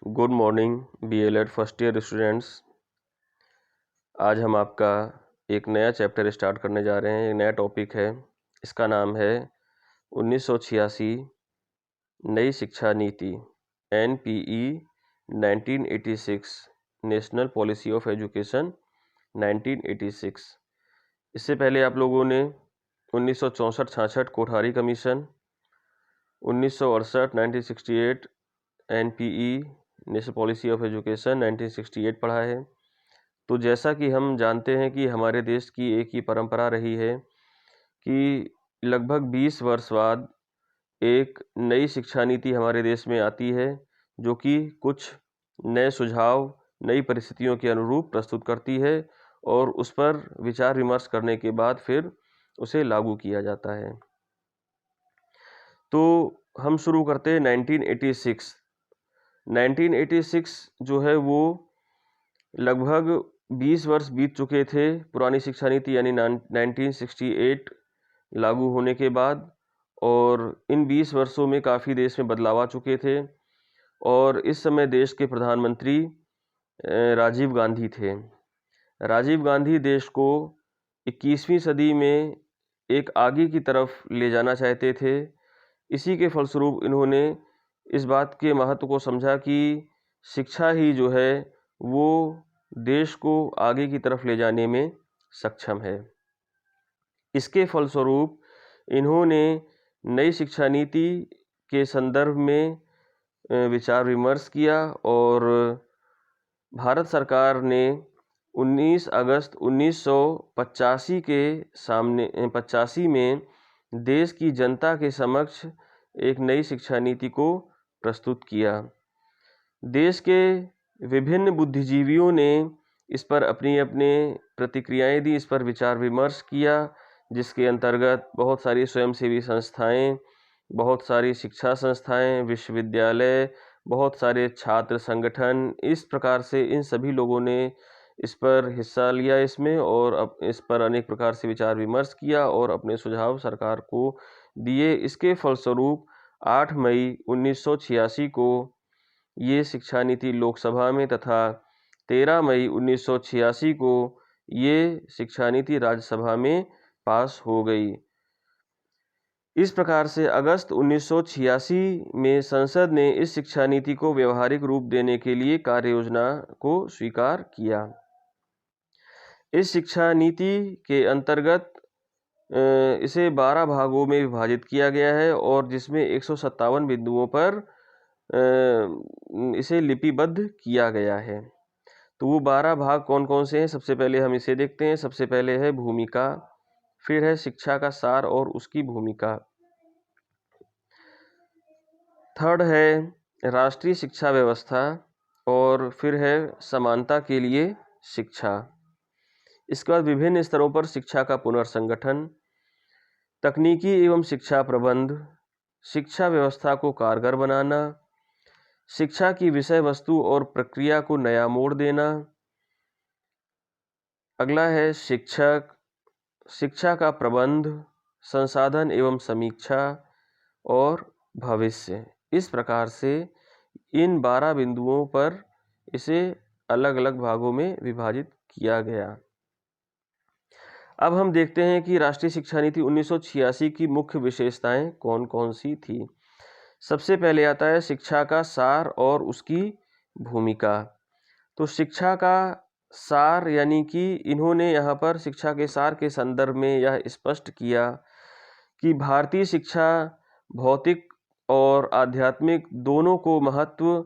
Good morning BLED first year students. आज हम आपका एक नया चैप्टर स्टार्ट करने जा रहे हैं। एक नया टॉपिक है, इसका नाम है 1986 नई शिक्षा नीति NPE 1986 national policy of education 1986। इससे पहले आप लोगों ने 1964-66 Kothari commission, 1968 1968 NPE national policy of education 1968 पढ़ा है। तो जैसा कि हम जानते हैं कि हमारे देश की एक ही परंपरा रही है कि लगभग 20 वर्ष बाद एक नई शिक्षा नीति हमारे देश में आती है, जो कि कुछ नए सुझाव नई परिस्थितियों के अनुरूप प्रस्तुत करती है और उस पर विचार विमर्श करने के बाद फिर उसे लागू किया जाता है। तो हम शुरू करते हैं 1986। 1986 जो है वो लगभग 20 वर्ष बीत चुके थे पुरानी शिक्षा नीति यानी 1968 लागू होने के बाद, और इन 20 वर्षों में काफ़ी देश में बदलाव आ चुके थे। और इस समय देश के प्रधानमंत्री राजीव गांधी थे। राजीव गांधी देश को 21वीं सदी में एक आगे की तरफ ले जाना चाहते थे। इसी के फलस्वरूप इन्होंने इस बात के महत्व को समझा कि शिक्षा ही जो है वो देश को आगे की तरफ ले जाने में सक्षम है। इसके फलस्वरूप इन्होंने नई शिक्षा नीति के संदर्भ में विचार विमर्श किया और भारत सरकार ने 19 अगस्त 1985 के सामने 85 में देश की जनता के समक्ष एक नई शिक्षा नीति को प्रस्तुत किया। देश के विभिन्न बुद्धिजीवियों ने इस पर अपनी अपनी प्रतिक्रियाएं दी, इस पर विचार विमर्श किया, जिसके अंतर्गत बहुत सारी स्वयंसेवी संस्थाएं, बहुत सारी शिक्षा संस्थाएं, विश्वविद्यालय, बहुत सारे छात्र संगठन, इस प्रकार से इन सभी लोगों ने इस पर हिस्सा लिया इसमें, और अब इस पर अनेक प्रकार से विचार विमर्श किया और अपने सुझाव सरकार को दिए। इसके फलस्वरूप 8 मई 1986 को ये शिक्षा नीति लोकसभा में तथा 13 मई 1986 को ये शिक्षा नीति राज्यसभा में पास हो गई। इस प्रकार से अगस्त 1986 में संसद ने इस शिक्षा नीति को व्यवहारिक रूप देने के लिए कार्य योजना को स्वीकार किया। इस शिक्षा नीति के अंतर्गत इसे 12 भागों में विभाजित किया गया है और जिसमें 157 बिंदुओं पर इसे लिपिबद्ध किया गया है। तो वो 12 भाग कौन कौन से हैं, सबसे पहले हम इसे देखते हैं। सबसे पहले है भूमिका, फिर है शिक्षा का सार और उसकी भूमिका, थर्ड है राष्ट्रीय शिक्षा व्यवस्था, और फिर है समानता के लिए शिक्षा। इसके बाद विभिन्न स्तरों पर शिक्षा का पुनर्संगठन, तकनीकी एवं शिक्षा प्रबंध, शिक्षा व्यवस्था को कारगर बनाना, शिक्षा की विषय वस्तु और प्रक्रिया को नया मोड़ देना। अगला है शिक्षक, शिक्षा का प्रबंध, संसाधन एवं समीक्षा और भविष्य। इस प्रकार से इन 12 बिंदुओं पर इसे अलग अलग भागों में विभाजित किया गया। अब हम देखते हैं कि राष्ट्रीय शिक्षा नीति 1986 की मुख्य विशेषताएं कौन कौन सी थी। सबसे पहले आता है शिक्षा का सार और उसकी भूमिका। तो शिक्षा का सार यानी कि इन्होंने यहाँ पर शिक्षा के सार के संदर्भ में यह स्पष्ट किया कि भारतीय शिक्षा भौतिक और आध्यात्मिक दोनों को महत्व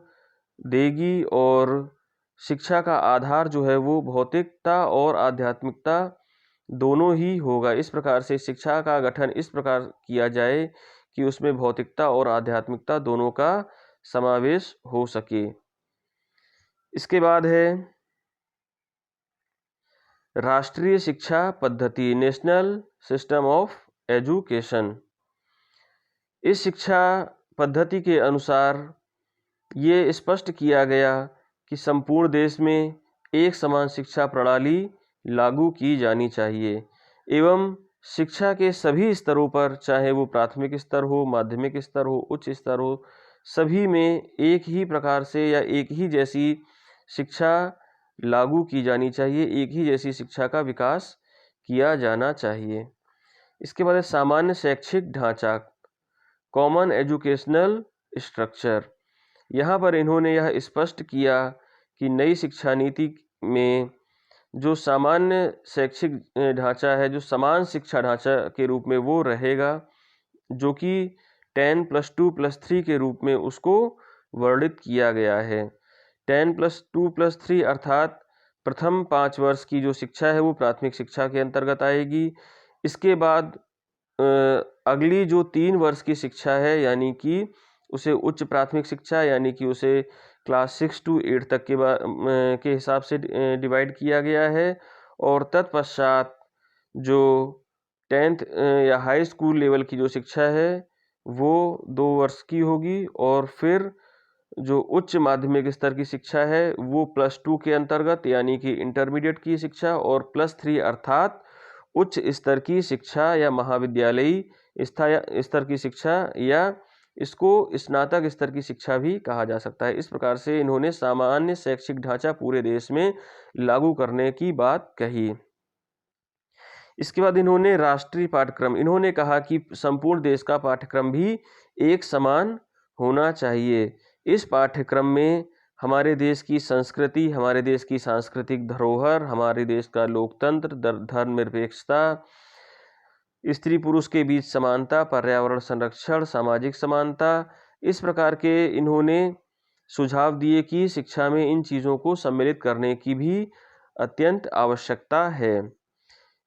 देगी और शिक्षा का आधार जो है वो भौतिकता और आध्यात्मिकता दोनों ही होगा। इस प्रकार से शिक्षा का गठन इस प्रकार किया जाए कि उसमें भौतिकता और आध्यात्मिकता दोनों का समावेश हो सके। इसके बाद है राष्ट्रीय शिक्षा पद्धति, नेशनल सिस्टम ऑफ एजुकेशन। इस शिक्षा पद्धति के अनुसार ये स्पष्ट किया गया कि संपूर्ण देश में एक समान शिक्षा प्रणाली लागू की जानी चाहिए एवं शिक्षा के सभी स्तरों पर, चाहे वो प्राथमिक स्तर हो, माध्यमिक स्तर हो, उच्च स्तर हो, सभी में एक ही प्रकार से या एक ही जैसी शिक्षा लागू की जानी चाहिए, एक ही जैसी शिक्षा का विकास किया जाना चाहिए। इसके बाद है सामान्य शैक्षिक ढांचा, कॉमन एजुकेशनल स्ट्रक्चर। यहाँ पर इन्होंने यह स्पष्ट किया कि नई शिक्षा नीति में जो सामान्य शैक्षिक ढांचा है, जो समान शिक्षा ढांचा के रूप में वो रहेगा, जो कि 10+2+3 के रूप में उसको वर्णित किया गया है। 10+2+3 अर्थात प्रथम 5 वर्ष की जो शिक्षा है वो प्राथमिक शिक्षा के अंतर्गत आएगी। इसके बाद अगली जो 3 वर्ष की शिक्षा है, यानी कि उसे उच्च प्राथमिक शिक्षा, यानी कि उसे क्लास 6 to 8 तक के हिसाब से डिवाइड किया गया है। और तत्पश्चात जो 10th या हाई स्कूल लेवल की जो शिक्षा है वो 2 वर्ष की होगी। और फिर जो उच्च माध्यमिक स्तर की शिक्षा है वो +2 के अंतर्गत, यानी कि इंटरमीडिएट की शिक्षा, और +3 अर्थात उच्च स्तर की शिक्षा या महाविद्यालयी स्तर की शिक्षा, या इसको स्नातक स्तर की शिक्षा भी कहा जा सकता है। इस प्रकार से इन्होंने सामान्य शैक्षिक ढांचा पूरे देश में लागू करने की बात कही। इसके बाद इन्होंने राष्ट्रीय पाठ्यक्रम, इन्होंने कहा कि संपूर्ण देश का पाठ्यक्रम भी एक समान होना चाहिए। इस पाठ्यक्रम में हमारे देश की संस्कृति, हमारे देश की सांस्कृतिक धरोहर, हमारे देश का लोकतंत्र, धर्मनिरपेक्षता, स्त्री पुरुष के बीच समानता, पर्यावरण संरक्षण, सामाजिक समानता, इस प्रकार के इन्होंने सुझाव दिए कि शिक्षा में इन चीज़ों को सम्मिलित करने की भी अत्यंत आवश्यकता है।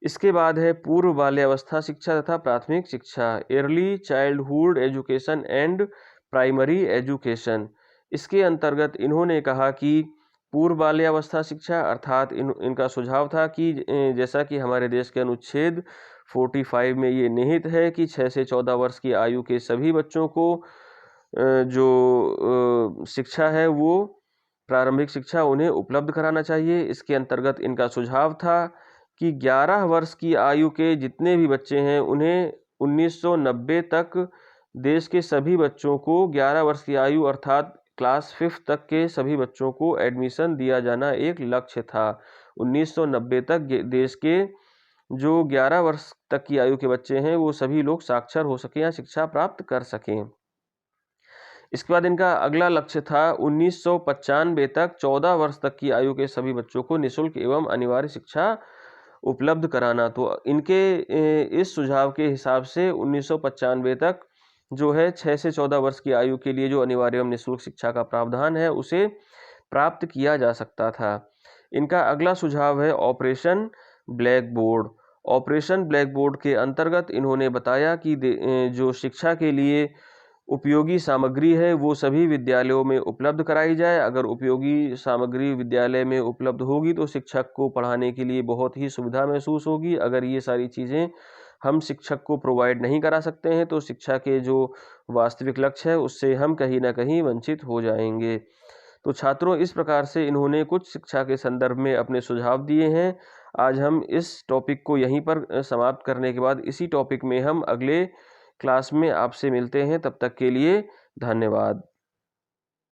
इसके बाद है पूर्व बाल्यावस्था शिक्षा तथा प्राथमिक शिक्षा, early childhood education and primary education. इसके अंतर्गत इन्होंने कहा कि पूर्व बाल्यावस्था शिक्षा अर्थात इनका सुझाव था कि जैसा कि हमारे देश के अनुच्छेद 45 में ये निहित है कि 6 से 14 वर्ष की आयु के सभी बच्चों को जो शिक्षा है वो प्रारंभिक शिक्षा उन्हें उपलब्ध कराना चाहिए। इसके अंतर्गत इनका सुझाव था कि 11 वर्ष की आयु के जितने भी बच्चे हैं उन्हें 1990 तक देश के सभी बच्चों को 11 वर्ष की आयु अर्थात क्लास 5 तक के सभी बच्चों को एडमिशन दिया जाना एक लक्ष्य था। 1990 तक देश के जो 11 वर्ष तक की आयु के बच्चे हैं वो सभी लोग साक्षर हो सकें या शिक्षा प्राप्त कर सकें। इसके बाद इनका अगला लक्ष्य था 1995 तक 14 वर्ष तक की आयु के सभी बच्चों को निःशुल्क एवं अनिवार्य शिक्षा उपलब्ध कराना। तो इनके इस सुझाव के हिसाब से 1995 तक जो है 6 से 14 वर्ष की आयु के लिए जो अनिवार्य एवं निःशुल्क शिक्षा का प्रावधान है उसे प्राप्त किया जा सकता था। इनका अगला सुझाव है operation black board. Operation black board के अंतर्गत इन्होंने बताया कि जो शिक्षा के लिए उपयोगी सामग्री है वो सभी विद्यालयों में उपलब्ध कराई जाए। अगर उपयोगी सामग्री विद्यालय में उपलब्ध होगी तो शिक्षक को पढ़ाने के लिए बहुत ही सुविधा महसूस होगी। अगर ये सारी चीज़ें हम शिक्षक को प्रोवाइड नहीं करा सकते हैं तो शिक्षा के जो वास्तविक लक्ष्य है उससे हम कहीं ना कहीं वंचित हो जाएंगे। तो छात्रों, इस प्रकार से इन्होंने कुछ शिक्षा के संदर्भ में अपने सुझाव दिए हैं। आज हम इस टॉपिक को यहीं पर समाप्त करने के बाद इसी टॉपिक में हम अगले क्लास में आपसे मिलते हैं। तब तक के लिए धन्यवाद।